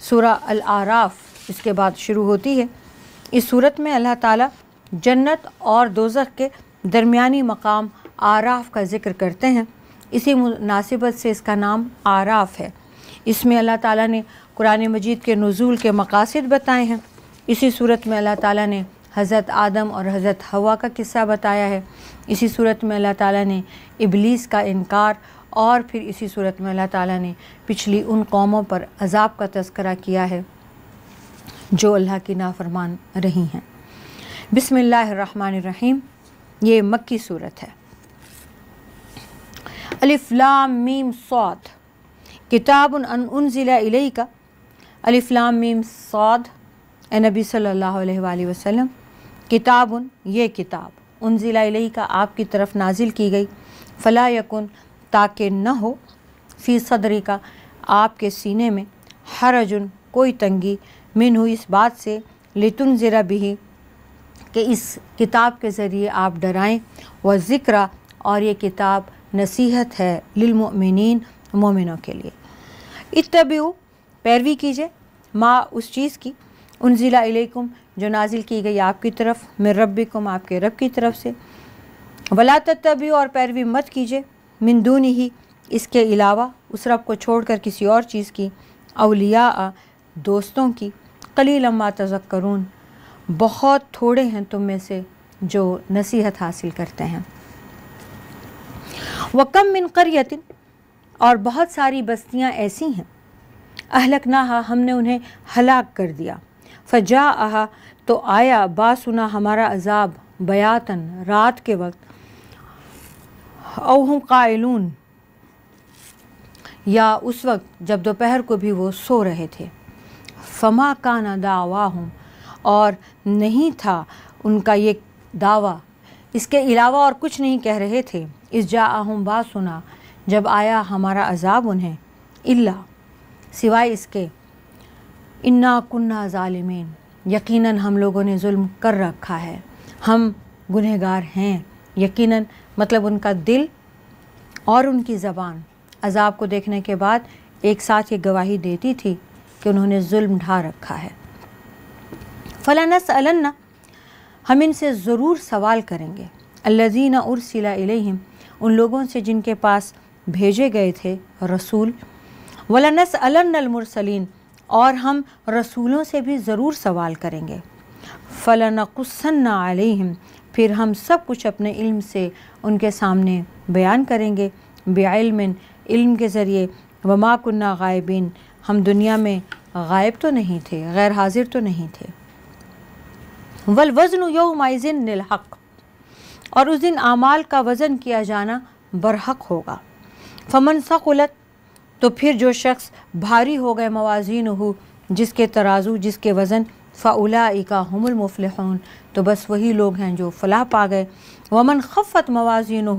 سورہ الاعراف اس کے بعد شروع ہوتی ہے۔ اس صورت میں اللہ تعالیٰ جنت اور دوزخ کے درمیانی مقام اعراف کا ذکر کرتے ہیں، اسی مناسبت سے اس کا نام اعراف ہے۔ اس میں اللہ تعالیٰ نے قرآن مجید کے نزول کے مقاصد بتائے ہیں۔ اسی صورت میں اللہ تعالیٰ نے حضرت آدم اور حضرت حوا کا قصہ بتایا ہے۔ اسی صورت میں اللہ تعالیٰ نے ابلیس کا انکار، اور پھر اسی صورت میں اللہ تعالیٰ نے پچھلی ان قوموں پر عذاب کا تذکرہ کیا ہے جو اللہ کی نافرمان رہی ہیں۔ بسم اللہ الرحمن الرحیم، یہ مکی صورت ہے۔ الف لام میم صاد کتاب انزل الیک، الف لام میم صاد، اے نبی صلی اللہ علیہ وآلہ وسلم، کتاب، یہ کتاب، انزل الیک، آپ کی طرف نازل کی گئی، فلا یکن، تاکہ نہ ہو، فی صدری کا، آپ کے سینے میں، حرجن، کوئی تنگی، منہ، اس بات سے، لتنذر بہ، کہ اس کتاب کے ذریعے آپ ڈرائیں، و ذکر، اور یہ کتاب نصیحت ہے، للمؤمنین، مومنوں کے لیے۔ اتبعوا، پیروی کیجئے، ما، اس چیز کی، انزل الیکم، جو نازل کی گئی آپ کی طرف، من ربکم، آپ کے رب کی طرف سے، ولا تتبعوا، اور پیروی مت کیجئے، من دونہ، اس کے علاوہ، اس رب کو چھوڑ کر کسی اور چیز کی، اولیاء، دوستوں کی، قلیلا ما تذکرون، بہت تھوڑے ہیں تم میں سے جو نصیحت حاصل کرتے ہیں۔ وَكَم مِّن قَرْيَةٍ، اور بہت ساری بستیاں ایسی ہیں، اہلکناہا، ہم نے انہیں ہلاک کر دیا، فجاءہا، تو آیا، باسنا، ہمارا عذاب، بیاتن، رات کے وقت، او ہم قائلون، یا اس وقت جب دوپہر کو بھی وہ سو رہے تھے، فما کان دعواہم، اور نہیں تھا ان کا یہ دعویٰ، اس کے علاوہ اور کچھ نہیں کہہ رہے تھے، اذ جاءہم باسنا، جب آیا ہمارا عذاب انہیں، الا، سوائے اس کے، انا کننا ظالمین، یقیناً ہم لوگوں نے ظلم کر رکھا ہے، ہم گنہگار ہیں، یقیناً مطلب ان کا دل اور ان کی زبان عذاب کو دیکھنے کے بعد ایک ساتھ یہ گواہی دیتی تھی کہ انہوں نے ظلم ڈھا رکھا ہے۔ فَلَنَسْأَلَنَّ، ہم ان سے ضرور سوال کریں گے، الَّذِينَ أُرْسِلَ إِلَيْهِمْ، ان لوگوں سے جن کے پاس بھیجے گئے تھے رسول، وَلَنَسْأَلَنَّ الْمُرْسَلِينَ، اور ہم رسولوں سے بھی ضرور سوال کریں گے، فَلَنَقُصَّنَّ عَلَيْهِمْ، پھر ہم سب کچھ اپنے علم سے ان کے سامنے بیان کریں گے، بعلم، علم کے ذریعے، وما کننا غائبین، ہم دنیا میں غائب تو نہیں تھے، غیر حاضر تو نہیں تھے، والوزن یومئذ للحق، اور اس دن اعمال کا وزن کیا جانا برحق ہوگا، فمن ثقلت، تو پھر جو شخص بھاری ہو گئے موازینہ، جس کے ترازو، جس کے وزن، فاولئک هم المفلحون، تو بس وہی لوگ ہیں جو فلاح پا گئے، ومن خفت موازینہ،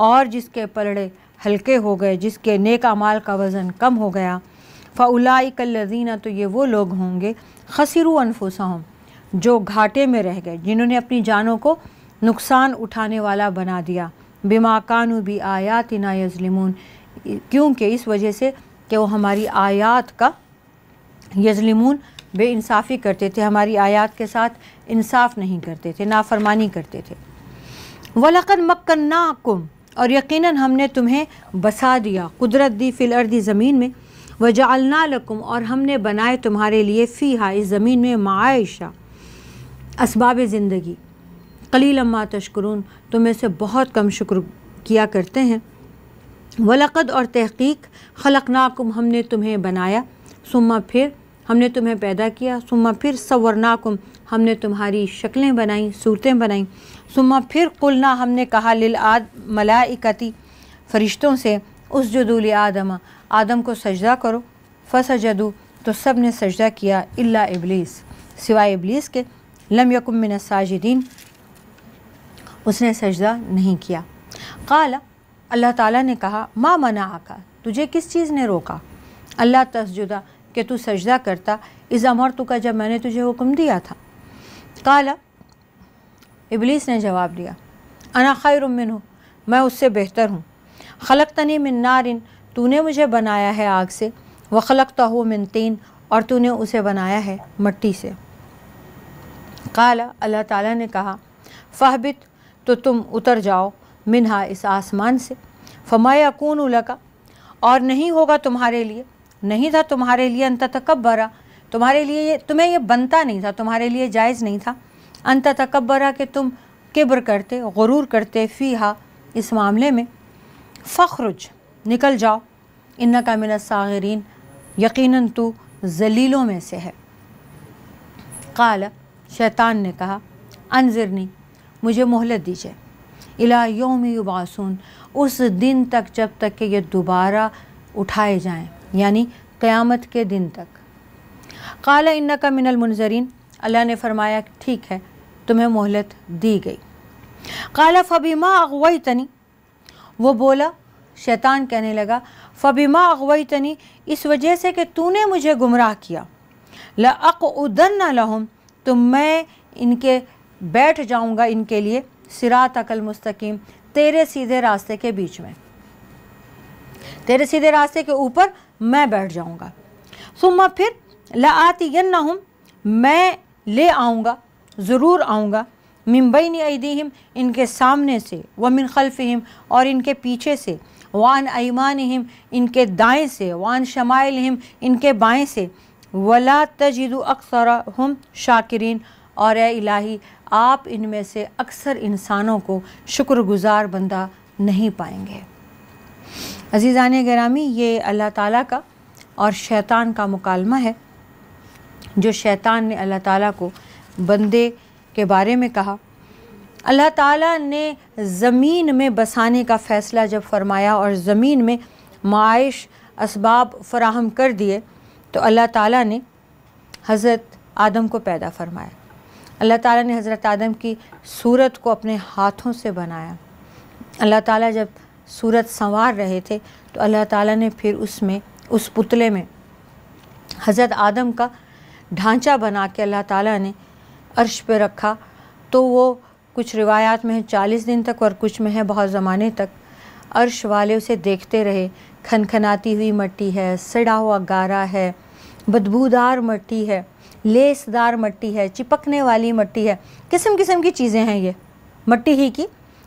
اور جس کے پلڑے ہلکے ہو گئے، جس کے نیک اعمال کا وزن کم ہو گیا، فاولئک الذین، تو یہ وہ لوگ ہوں گے، خسروا انفسہم، جو گھاٹے میں رہ گئے، جنہوں نے اپنی جانوں کو نقصان اٹھانے والا بنا دیا، بما کانوا بآیاتنا یظلمون، کیونکہ اس وجہ سے کہ وہ ہماری آیات کا، یظلمون، بے انصافی کرتے تھے، ہماری آیات کے ساتھ انصاف نہیں کرتے تھے، نافرمانی کرتے تھے۔ وَلَقَدْ مَكَّنَّاكُمْ، اور یقیناً ہم نے تمہیں بسا دیا، قدرت دی، فی الارض، زمین میں، وَجَعَلْنَا لَكُمْ، اور ہم نے بنائے تمہارے لیے، فیہا، اس زمین میں، معائشہ، اسباب زندگی، قلیلا ما تشکرون، تم میں سے بہت کم شکر کیا کرتے ہیں، وَلَقَدْ، اور تحقیق، خلقناکم، ہم نے تمہیں بنایا، ثم، پھر ہم نے تمہیں پیدا کیا، ثم، پھر صورناکم، ہم نے تمہاری شکلیں بنائیں، صورتیں بنائیں، ثم، پھر قلنا، ہم نے کہا، ملائکتی، فرشتوں سے، اسجدوا لآدم، آدم کو سجدہ کرو، فسجدوا، تو سب نے سجدہ کیا، الا ابلیس، سوائے ابلیس کے، لم یکن من الساجدین، اس نے سجدہ نہیں کیا، قال، اللہ تعالیٰ نے کہا، ما منعک، تجھے کس چیز نے روکا، اللہ تسجدہ، کہ تو سجدہ کرتا، اذ امرتک، جب میں نے تجھے حکم دیا تھا، قال، ابلیس نے جواب دیا، انا خیر منہ، میں اس سے بہتر ہوں، خلقتنی من نار، تو نے مجھے بنایا ہے آگ سے، وخلقتہ من طین، اور تو نے اسے بنایا ہے مٹی سے۔ قال، اللہ تعالیٰ نے کہا، فہبت، تو تم اتر جاؤ، منہا، اس آسمان سے، فما یکون لک، اور نہیں ہوگا تمہارے لیے، نہیں تھا تمہارے لیے، ان تتکبرا، تمہارے لیے تمہیں یہ بنتا نہیں تھا، تمہارے لیے جائز نہیں تھا، ان تتکبرا، کہ تم کبر کرتے، غرور کرتے، فیہا، اس معاملے میں، فخرج، نکل جاؤ، انک من الصاغرین، یقیناً تو ذلیلوں میں سے ہے۔ قال، شیطان نے کہا، انظرنی، مجھے مہلت دیجیے، الی یوم یبعثون، اس دن تک جب تک کہ یہ دوبارہ اٹھائے جائیں، یعنی قیامت کے دن تک۔ قال انک من المنظرین، اللہ نے فرمایا ٹھیک ہے، تمہیں مہلت دی گئی۔ قال فبما اغویتنی، وہ بولا، شیطان کہنے لگا، فبما اغویتنی، اس وجہ سے کہ تو نے مجھے گمراہ کیا، لأقعدن لہم، تو میں ان کے بیٹھ جاؤں گا ان کے لیے، صراطک المستقیم، تیرے سیدھے راستے کے بیچ میں، تیرے سیدھے راستے کے اوپر میں بیٹھ جاؤں گا۔ ثم، پھر، لآتینہم، میں لے آؤں گا، ضرور آؤں گا، من بین ایدیہم، ان کے سامنے سے، ومن خلفہم، اور ان کے پیچھے سے، وعن ایمانہم، ان کے دائیں سے، وعن شمائلہم، ان کے بائیں سے، ولا تجد اکثرہم شاکرین، اور اے الہی آپ ان میں سے اکثر انسانوں کو شکر گزار بندہ نہیں پائیں گے۔ عزیزان گرامی، یہ اللہ تعالیٰ کا اور شیطان کا مکالمہ ہے، جو شیطان نے اللہ تعالیٰ کو بندے کے بارے میں کہا۔ اللہ تعالیٰ نے زمین میں بسانے کا فیصلہ جب فرمایا اور زمین میں معاش اسباب فراہم کر دیے، تو اللہ تعالیٰ نے حضرت آدم کو پیدا فرمایا۔ اللہ تعالیٰ نے حضرت آدم کی صورت کو اپنے ہاتھوں سے بنایا۔ اللہ تعالیٰ جب صورت سنوار رہے تھے تو اللہ تعالیٰ نے پھر اس پتلے میں حضرت آدم کا ڈھانچہ بنا کے اللہ تعالیٰ نے عرش پہ رکھا، تو وہ کچھ روایات میں ہے 40 دن تک، اور کچھ میں ہے بہت زمانے تک عرش والے اسے دیکھتے رہے۔ کھنکھناتی ہوئی مٹی ہے، سڑا ہوا گارا ہے، بدبودار مٹی ہے، لیس دار مٹی ہے، چپکنے والی مٹی ہے، قسم قسم کی چیزیں ہیں یہ مٹی ہی کی،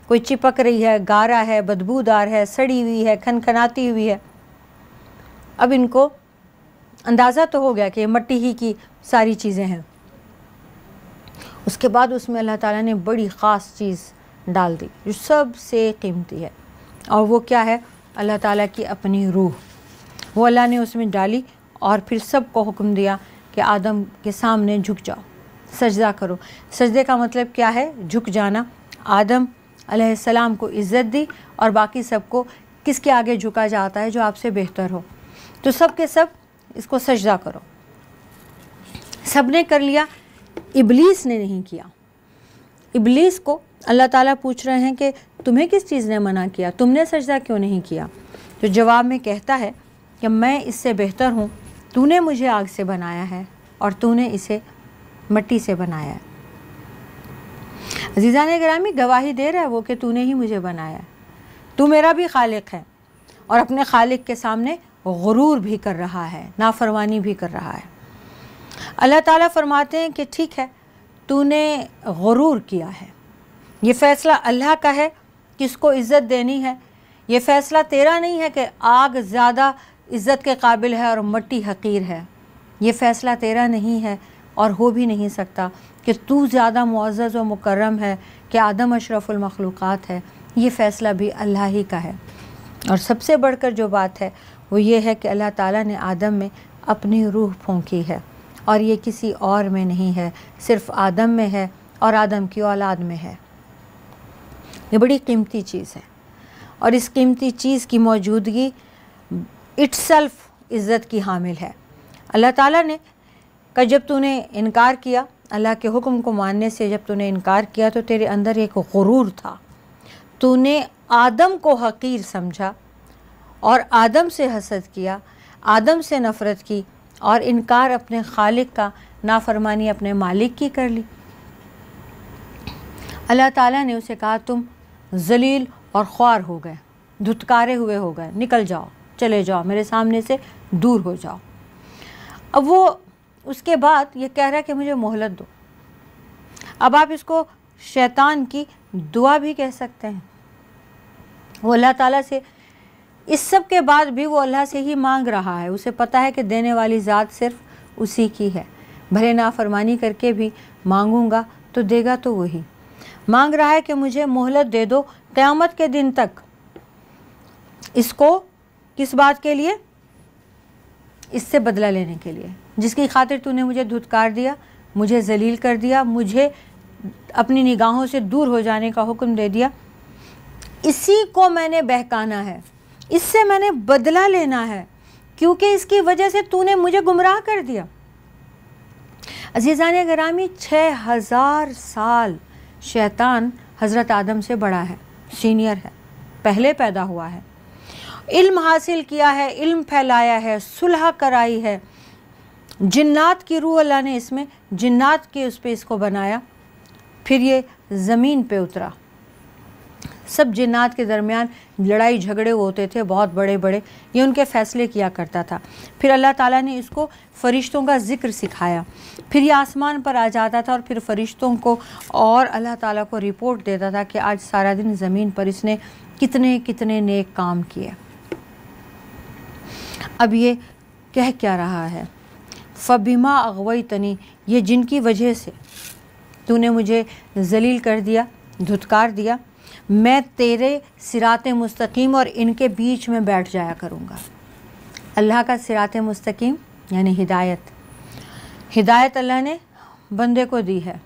کوئی چپک رہی ہے، گارا ہے، بدبودار ہے، سڑی ہوئی ہے، کھنکھناتی ہوئی ہے۔ اب ان کو اندازہ تو ہو گیا کہ یہ مٹی ہی کی ساری چیزیں ہیں۔ اس کے بعد اس میں اللہ تعالیٰ نے بڑی خاص چیز ڈال دی جو سب سے قیمتی ہے، اور وہ کیا ہے؟ اللہ تعالیٰ کی اپنی روح، وہ اللہ نے اس میں ڈالی، اور پھر سب کو حکم دیا کہ آدم کے سامنے جھک جاؤ، سجدہ کرو۔ سجدے کا مطلب کیا ہے؟ جھک جانا۔ آدم علیہ السلام کو عزت دی، اور باقی سب کو کس کے آگے جھکا جاتا ہے؟ جو آپ سے بہتر ہو۔ تو سب کے سب اس کو سجدہ کرو۔ سب نے کر لیا، ابلیس نے نہیں کیا۔ ابلیس کو اللہ تعالیٰ پوچھ رہے ہیں کہ تمہیں کس چیز نے منع کیا، تم نے سجدہ کیوں نہیں کیا؟ تو جواب میں کہتا ہے کہ میں اس سے بہتر ہوں، تو نے مجھے آگ سے بنایا ہے اور تو نے اسے مٹی سے بنایا ہے۔ عزیزان گرامی، گواہی دے رہا ہے وہ کہ تو نے ہی مجھے بنایا ہے، تو میرا بھی خالق ہے، اور اپنے خالق کے سامنے غرور بھی کر رہا ہے، نافرمانی بھی کر رہا ہے۔ اللہ تعالیٰ فرماتے ہیں کہ ٹھیک ہے، تو نے غرور کیا ہے، یہ فیصلہ اللہ کا ہے کس کو عزت دینی ہے، یہ فیصلہ تیرا نہیں ہے کہ آگ زیادہ عزت کے قابل ہے اور مٹی حقیر ہے، یہ فیصلہ تیرا نہیں ہے اور ہو بھی نہیں سکتا کہ تو زیادہ معزز و مکرم ہے کہ آدم اشرف المخلوقات ہے، یہ فیصلہ بھی اللہ ہی کا ہے۔ اور سب سے بڑھ کر جو بات ہے وہ یہ ہے کہ اللہ تعالیٰ نے آدم میں اپنی روح پھونکی ہے، اور یہ کسی اور میں نہیں ہے، صرف آدم میں ہے اور آدم کی اولاد میں ہے۔ یہ بڑی قیمتی چیز ہے، اور اس قیمتی چیز کی موجودگی اٹ سیلف عزت کی حامل ہے۔ اللہ تعالیٰ نے کہ جب تو نے انکار کیا، اللہ کے حکم کو ماننے سے جب تو نے انکار کیا، تو تیرے اندر ایک غرور تھا، تو نے آدم کو حقیر سمجھا اور آدم سے حسد کیا، آدم سے نفرت کی، اور انکار اپنے خالق کا، نافرمانی اپنے مالک کی کر لی۔ اللہ تعالیٰ نے اسے کہا تم ذلیل اور خوار ہو گئے، دھتکارے ہوئے ہو گئے، نکل جاؤ، چلے جاؤ، میرے سامنے سے دور ہو جاؤ۔ اب وہ اس کے بعد یہ کہہ رہا ہے کہ مجھے مہلت دو. اب آپ اس کو شیطان کی دعا بھی کہہ سکتے ہیں. وہ اللہ تعالیٰ سے اس سب کے بعد بھی وہ اللہ سے ہی مانگ رہا ہے. اسے پتہ ہے کہ دینے والی ذات صرف اسی کی ہے. بھلے نافرمانی کر کے بھی مانگوں گا تو دے گا تو وہی. مانگ رہا ہے کہ مجھے مہلت دے دو قیامت کے دن تک. اس کو کس بات کے لیے؟ اس سے بدلہ لینے کے لیے، جس کی خاطر تو نے مجھے دھتکار دیا، مجھے ذلیل کر دیا، مجھے اپنی نگاہوں سے دور ہو جانے کا حکم دے دیا. اسی کو میں نے بہکانا ہے، اس سے میں نے بدلہ لینا ہے، کیونکہ اس کی وجہ سے تو نے مجھے گمراہ کر دیا. عزیزان گرامی، 6000 سال شیطان حضرت آدم سے بڑا ہے، سینئر ہے، پہلے پیدا ہوا ہے، علم حاصل کیا ہے، علم پھیلایا ہے، صلح کرائی ہے. جنات کی روح اللہ نے اس میں، جنات کے اس پہ اس کو بنایا. پھر یہ زمین پہ اترا. سب جنات کے درمیان لڑائی جھگڑے ہوتے تھے بہت بڑے بڑے، یہ ان کے فیصلے کیا کرتا تھا. پھر اللہ تعالیٰ نے اس کو فرشتوں کا ذکر سکھایا. پھر یہ آسمان پر آ جاتا تھا اور پھر فرشتوں کو اور اللہ تعالیٰ کو رپورٹ دیتا تھا کہ آج سارا دن زمین پر اس نے کتنے کتنے نیک کام کیے. اب یہ کہہ کیا رہا ہے؟ فَبِمَا أَغْوَيْتَنِي، یہ جن کی وجہ سے تو نے مجھے ذلیل کر دیا، دھتکار دیا، میں تیرے صراط مستقیم اور ان کے بیچ میں بیٹھ جایا کروں گا. اللہ کا صراط مستقیم یعنی ہدایت. ہدایت اللہ نے بندے کو دی ہے،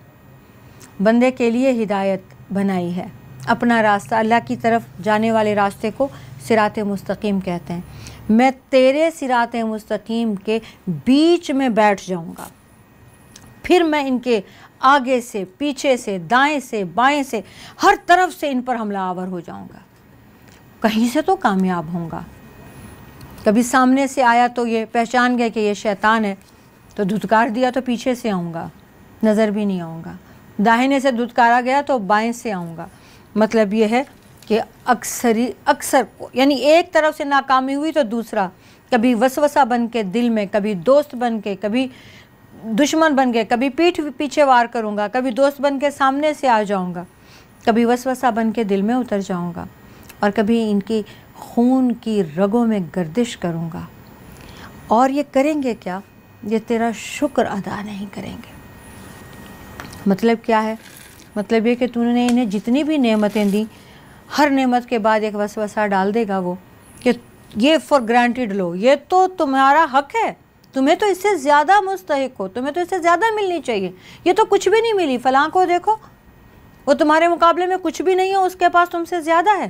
بندے کے لیے ہدایت بنائی ہے. اپنا راستہ، اللہ کی طرف جانے والے راستے کو صراط مستقیم کہتے ہیں. میں تیرے صراط مستقیم کے بیچ میں بیٹھ جاؤں گا، پھر میں ان کے آگے سے، پیچھے سے، دائیں سے، بائیں سے، ہر طرف سے ان پر حملہ آور ہو جاؤں گا. کہیں سے تو کامیاب ہوں گا. کبھی سامنے سے آیا تو یہ پہچان گئے کہ یہ شیطان ہے، تو دھتکار دیا تو پیچھے سے آؤں گا، نظر بھی نہیں آؤں گا. داہنے سے دھتکارا گیا تو بائیں سے آؤں گا. مطلب یہ ہے کہ اکثر یعنی ایک طرف سے ناکامی ہوئی تو دوسرا، کبھی وسوسہ بن کے دل میں، کبھی دوست بن کے، کبھی دشمن بن کے، کبھی پیٹھ پیچھے وار کروں گا، کبھی دوست بن کے سامنے سے آ جاؤں گا، کبھی وسوسہ بن کے دل میں اتر جاؤں گا، اور کبھی ان کی خون کی رگوں میں گردش کروں گا. اور یہ کریں گے کیا؟ یہ تیرا شکر ادا نہیں کریں گے. مطلب کیا ہے؟ مطلب یہ کہ تو نے انہیں جتنی بھی نعمتیں دیں، ہر نعمت کے بعد ایک وسوسہ ڈال دے گا وہ کہ یہ فار گرانٹیڈ لو، یہ تو تمہارا حق ہے، تمہیں تو اس سے زیادہ مستحق ہو، تمہیں تو اس سے زیادہ ملنی چاہیے، یہ تو کچھ بھی نہیں ملی، فلاں کو دیکھو وہ تمہارے مقابلے میں کچھ بھی نہیں ہے، اس کے پاس تم سے زیادہ ہے.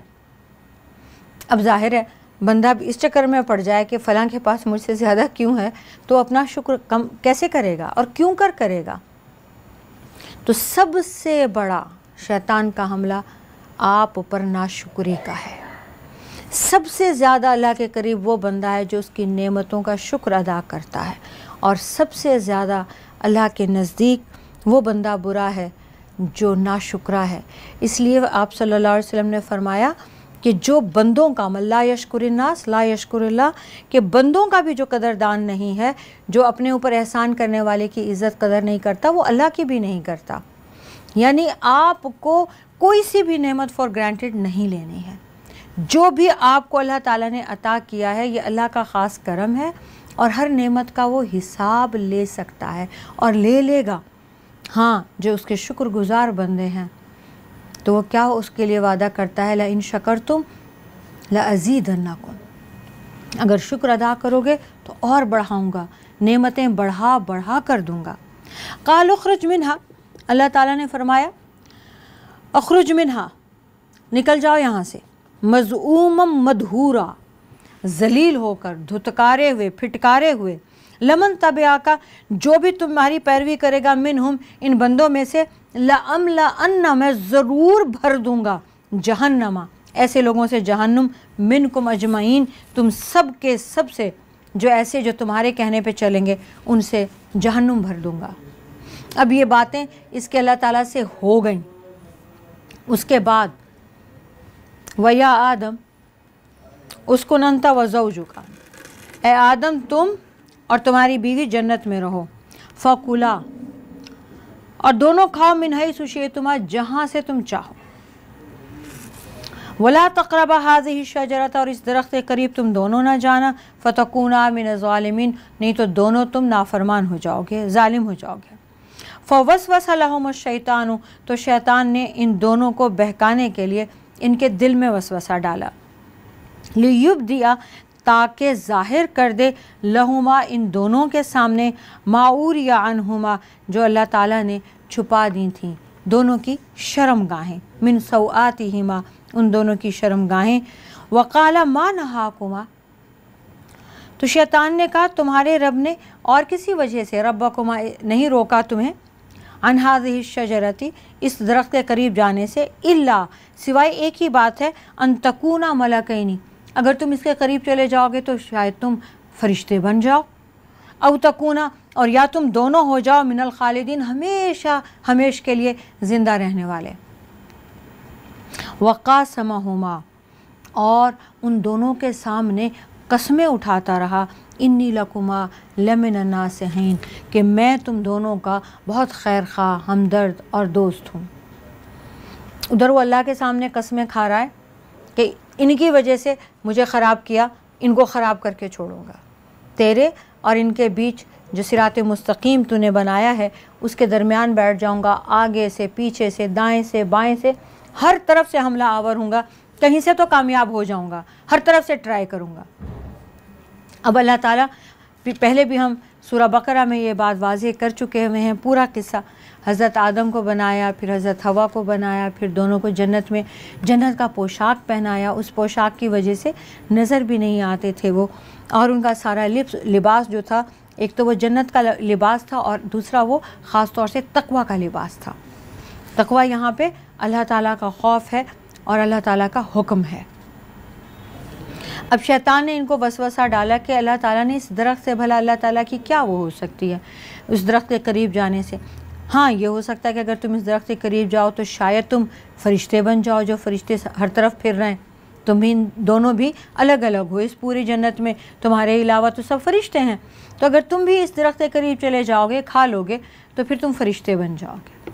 اب ظاہر ہے بندہ اس چکر میں پڑ جائے کہ فلاں کے پاس مجھ سے زیادہ کیوں ہے، تو اپنا شکر کم کیسے کرے گا اور کیوں کرے گا؟ تو سب سے بڑا شیطان کا حملہ آپ پر ناشکری کا ہے. سب سے زیادہ اللہ کے قریب وہ بندہ ہے جو اس کی نعمتوں کا شکر ادا کرتا ہے، اور سب سے زیادہ اللہ کے نزدیک وہ بندہ برا ہے جو ناشکرا ہے. اس لیے آپ صلی اللہ علیہ وسلم نے فرمایا کہ جو بندوں کا لا یشکر الناس لا یشکر اللہ، کہ بندوں کا بھی جو قدردان نہیں ہے، جو اپنے اوپر احسان کرنے والے کی عزت قدر نہیں کرتا، وہ اللہ کی بھی نہیں کرتا. یعنی آپ کو کوئی سی بھی نعمت فار گرانٹیڈ نہیں لینی ہے. جو بھی آپ کو اللہ تعالیٰ نے عطا کیا ہے، یہ اللہ کا خاص کرم ہے، اور ہر نعمت کا وہ حساب لے سکتا ہے اور لے گا. ہاں، جو اس کے شکر گزار بندے ہیں تو وہ کیا اس کے لیے وعدہ کرتا ہے، لَإِن شَكَرْتُمْ لَأَزِيدَنَّكُمْ، اگر شکر ادا کرو گے تو اور بڑھاؤں گا، نعمتیں بڑھا کر دوں گا. قال اخرج منہا، اللہ تعالیٰ نے فرمایا اخرج منہا، نکل جاؤ یہاں سے، مذعوما مدحورا، ذلیل ہو کر، دھتکارے ہوئے، پھٹکارے ہوئے. لمن تبعک، جو بھی تمہاری پیروی کرے گا، منہم، ان بندوں میں سے، لَأَمْلَأَنَّ، میں ضرور بھر دوں گا، جہنم، ایسے لوگوں سے جہنم، منکم اجمعین، تم سب کے سب سے، جو ایسے جو تمہارے کہنے پہ چلیں گے ان سے جہنم بھر دوں گا. اب یہ باتیں اس کے اللہ تعالیٰ سے ہو گئیں. اس کے بعد وَيَا آدم اسکن انت وزوجک، اے آدم تم اور تمہاری بیوی جنت میں رہو، فَكُلَا، اور دونوں کھاؤ، مِنْ حَيْثُ شِئْتُمَا، جہاں سے تم چاہو، وَلَا تَقْرَبَا هَٰذِهِ الشَّجَرَةَ، اور اس درخت کے قریب تم دونوں نہ جانا، فَتَكُونَا مِنَ الظَّالِمِينَ، نہیں تو دونوں تم نافرمان ہو جاؤ گے، ظالم ہو جاؤ گے۔ فَوَسْوَسَ لَهُمَا الشَّيْطَانُ، تو شیطان نے ان دونوں کو بہکانے کے لیے ان کے دل میں وسوسہ ڈالا، لِيُبْدِيَ، تاکہ ظاہر کر دے، لہما، ان دونوں کے سامنے، ما اوری عنہما، جو اللہ تعالیٰ نے چھپا دی تھیں، دونوں کی شرم گاہیں، من سوآتہما، ان دونوں کی شرم گاہیں، وقال ما نہاکما، تو شیطان نے کہا تمہارے رب نے اور کسی وجہ سے ربکما نہیں روکا تمہیں، عن هذه الشجرۃ، اس درخت کے قریب جانے سے، الا، سوائے ایک ہی بات ہے، ان تکونا ملکین، اگر تم اس کے قریب چلے جاؤ گے تو شاید تم فرشتے بن جاؤ، او تکونا، اور یا تم دونوں ہو جاؤ، من الخالدین، ہمیشہ ہمیش کے لیے زندہ رہنے والے۔ وقاسمہما، اور ان دونوں کے سامنے قسمیں اٹھاتا رہا، انی لکما لمن الناصحین، کہ میں تم دونوں کا بہت خیر خواہ، ہمدرد اور دوست ہوں۔ ادھر وہ اللہ کے سامنے قسمیں کھا رہا ہے کہ ان کی وجہ سے مجھے خراب کیا، ان کو خراب کر کے چھوڑوں گا، تیرے اور ان کے بیچ جو صراط مستقیم تو نے بنایا ہے اس کے درمیان بیٹھ جاؤں گا، آگے سے، پیچھے سے، دائیں سے، بائیں سے، ہر طرف سے حملہ آور ہوں گا، کہیں سے تو کامیاب ہو جاؤں گا، ہر طرف سے ٹرائی کروں گا۔ اب اللہ تعالیٰ، پہلے بھی ہم سورہ بقرہ میں یہ بات واضح کر چکے ہوئے ہیں، پورا قصہ، حضرت آدم کو بنایا، پھر حضرت حوا کو بنایا، پھر دونوں کو جنت میں جنت کا پوشاک پہنایا، اس پوشاک کی وجہ سے نظر بھی نہیں آتے تھے وہ، اور ان کا سارا لباس جو تھا، ایک تو وہ جنت کا لباس تھا اور دوسرا وہ خاص طور سے تقویٰ کا لباس تھا۔ تقویٰ یہاں پہ اللہ تعالیٰ کا خوف ہے اور اللہ تعالیٰ کا حکم ہے۔ اب شیطان نے ان کو وسوسہ ڈالا کہ اللہ تعالیٰ نے اس درخت سے، بھلا اللہ تعالیٰ کی کیا وہ ہو سکتی ہے اس درخت کے قریب جانے سے؟ ہاں، یہ ہو سکتا ہے کہ اگر تم اس درخت کے قریب جاؤ تو شاید تم فرشتے بن جاؤ، جو فرشتے ہر طرف پھر رہے ہیں، تم بھی دونوں بھی الگ الگ ہو، اس پوری جنت میں تمہارے علاوہ تو سب فرشتے ہیں، تو اگر تم بھی اس درخت کے قریب چلے جاؤ گے، کھا لو گے، تو پھر تم فرشتے بن جاؤ گے۔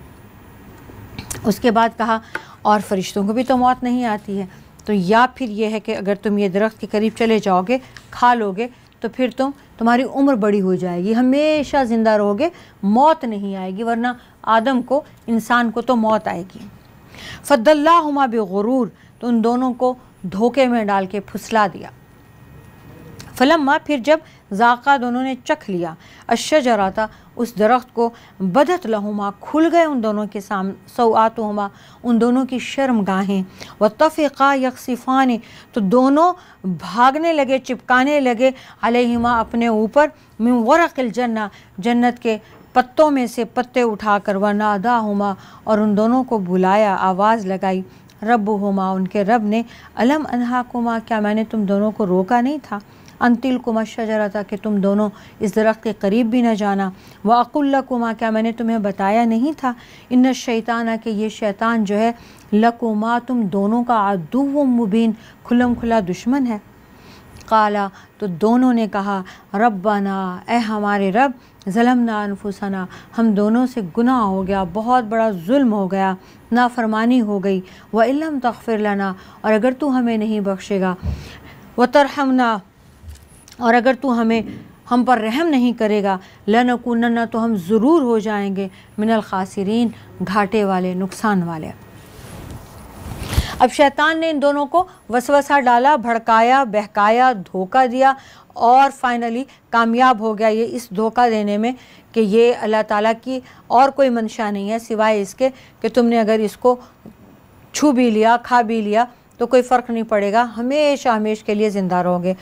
اس کے بعد کہا اور فرشتوں کو بھی تو موت نہیں آتی ہے، تو یا پھر یہ ہے کہ اگر تم یہ درخت کے قریب چلے جاؤ گے، کھا لو گے، تو پھر تمہاری عمر بڑی ہو جائے گی، ہمیشہ زندہ رہو گے، موت نہیں آئے گی، ورنہ آدم کو، انسان کو تو موت آئے گی۔ فَدَلَّاهُمَا بِغُرُورٍ، تو ان دونوں کو دھوکے میں ڈال کے پھسلا دیا۔ فلما، پھر جب ذاقہ، دونوں نے چکھ لیا، الشجرۃ، اس درخت کو، بدت لہما، کھل گئے ان دونوں کے سامنے، سوآتہما، ان دونوں کی شرم گاہیں، وطفقا یخصفان، تو دونوں بھاگنے لگے، چپکانے لگے، علیہما، اپنے اوپر، من ورق الجنہ، جنت کے پتوں میں سے پتے اٹھا کر، وناداہما، اور ان دونوں کو بلایا، آواز لگائی، ربہما، ان کے رب نے، الم انہاکما، کیا میں نے تم دونوں کو روکا نہیں تھا، ان تلکما الشجرۃ، کہ تم دونوں اس درخت کے قریب بھی نہ جانا، واقل لکما، کیا میں نے تمہیں بتایا نہیں تھا، ان الشیطان، کہ یہ شیطان جو ہے، لکما، تم دونوں کا عدو مبین، کھلم کھلا دشمن ہے۔ قالا، تو دونوں نے کہا، ربنا، اے ہمارے رب، ظلمنا انفسنا، ہم دونوں سے گناہ ہو گیا، بہت بڑا ظلم ہو گیا، نافرمانی ہو گئی، وَإِن لَمْ تَغْفِرْ لَنَا، اور اگر تو ہمیں نہیں بخشے گا، وَتَرْحَمْنَا، اور اگر تو ہم پر رحم نہیں کرے گا، لَنَكُونَنَّ، تو ہم ضرور ہو جائیں گے، من الخاسرین، گھاٹے والے، نقصان والے۔ اب شیطان نے ان دونوں کو وسوسہ ڈالا، بھڑکایا، بہکایا، دھوکہ دیا، اور فائنلی کامیاب ہو گیا یہ اس دھوکہ دینے میں کہ یہ اللہ تعالیٰ کی اور کوئی منشا نہیں ہے سوائے اس کے کہ تم نے اگر اس کو چھو بھی لیا، کھا بھی لیا، تو کوئی فرق نہیں پڑے گا، ہمیشہ ہمیش کے لیے زندہ رہو گے۔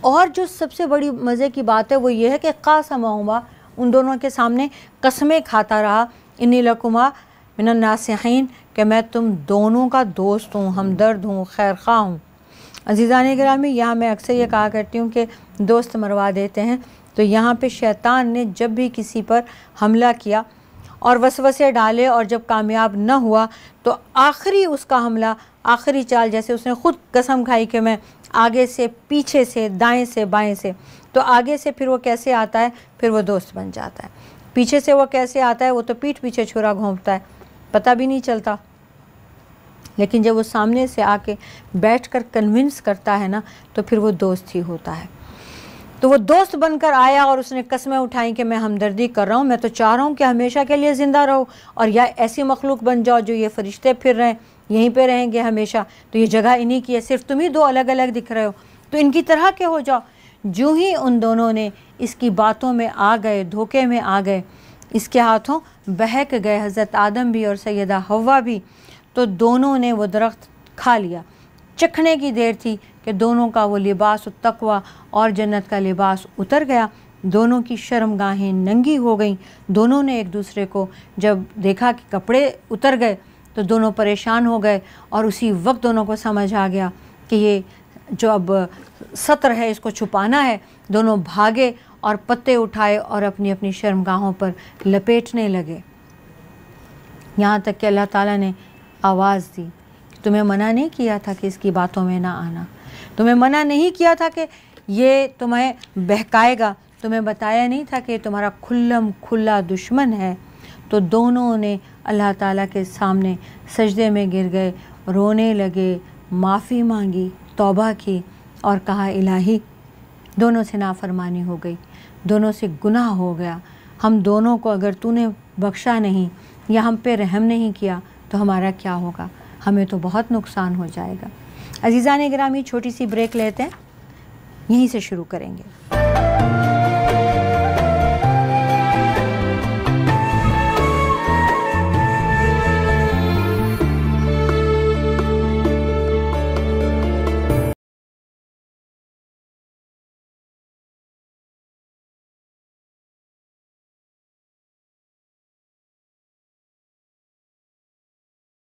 اور جو سب سے بڑی مزے کی بات ہے وہ یہ ہے کہ قاسمہما، ان دونوں کے سامنے قسمیں کھاتا رہا، انی لکما من الناصحین، کہ میں تم دونوں کا دوست ہوں، ہمدرد ہوں، خیر خواہ ہوں۔ عزیزان گرامی، یہاں میں اکثر یہ کہا کرتی ہوں کہ دوست مروا دیتے ہیں، تو یہاں پہ شیطان نے جب بھی کسی پر حملہ کیا اور وسوسے ڈالے اور جب کامیاب نہ ہوا تو آخری اس کا حملہ آخری چال جیسے اس نے خود قسم کھائی کہ میں آگے سے پیچھے سے دائیں سے بائیں سے، تو آگے سے پھر وہ کیسے آتا ہے، پھر وہ دوست بن جاتا ہے. پیچھے سے وہ کیسے آتا ہے، وہ تو پیٹھ پیچھے چھرا گھونپتا ہے، پتہ بھی نہیں چلتا. لیکن جب وہ سامنے سے آ کے بیٹھ کر کنونس کرتا ہے نا، تو پھر وہ دوست ہی ہوتا ہے. تو وہ دوست بن کر آیا اور اس نے قسمیں اٹھائیں کہ میں ہمدردی کر رہا ہوں، میں تو چاہ رہا ہوں کہ ہمیشہ کے لیے زندہ رہو، اور یا ایسی مخلوق بن جاؤ جو یہ فرشتے پھر رہے ہیں، یہیں پہ رہیں گے ہمیشہ، تو یہ جگہ انہی کی ہے، صرف تم ہی دو الگ الگ دکھ رہے ہو، تو ان کی طرح کے ہو جاؤ. جو ہی ان دونوں نے اس کی باتوں میں آ گئے، دھوکے میں آ گئے، اس کے ہاتھوں بہک گئے حضرت آدم بھی اور سیدہ حوا بھی، تو دونوں نے وہ درخت کھا لیا. چکھنے کی دیر تھی کہ دونوں کا وہ لباس التقویٰ اور جنت کا لباس اتر گیا. دونوں کی شرمگاہیں ننگی ہو گئیں. دونوں نے ایک دوسرے کو جب دیکھا کہ کپڑے اتر گئے تو دونوں پریشان ہو گئے، اور اسی وقت دونوں کو سمجھ آ گیا کہ یہ جو اب ستر ہے اس کو چھپانا ہے. دونوں بھاگے اور پتے اٹھائے اور اپنی اپنی شرمگاہوں پر لپیٹنے لگے. یہاں تک کہ اللہ تعالیٰ نے آواز دی، تمہیں منع نہیں کیا تھا کہ اس کی باتوں میں نہ آنا، تمہیں منع نہیں کیا تھا کہ یہ تمہیں بہکائے گا، تمہیں بتایا نہیں تھا کہ یہ تمہارا کھلم کھلا دشمن ہے. تو دونوں نے اللہ تعالیٰ کے سامنے سجدے میں گر گئے، رونے لگے، معافی مانگی، توبہ کی اور کہا الہی دونوں سے نافرمانی ہو گئی، دونوں سے گناہ ہو گیا، ہم دونوں کو اگر تو نے بخشا نہیں یا ہم پہ رحم نہیں کیا تو ہمارا کیا ہوگا، ہمیں تو بہت نقصان ہو جائے گا. عزیزان گرامی، چھوٹی سی بریک لیتے ہیں، یہیں سے شروع کریں گے.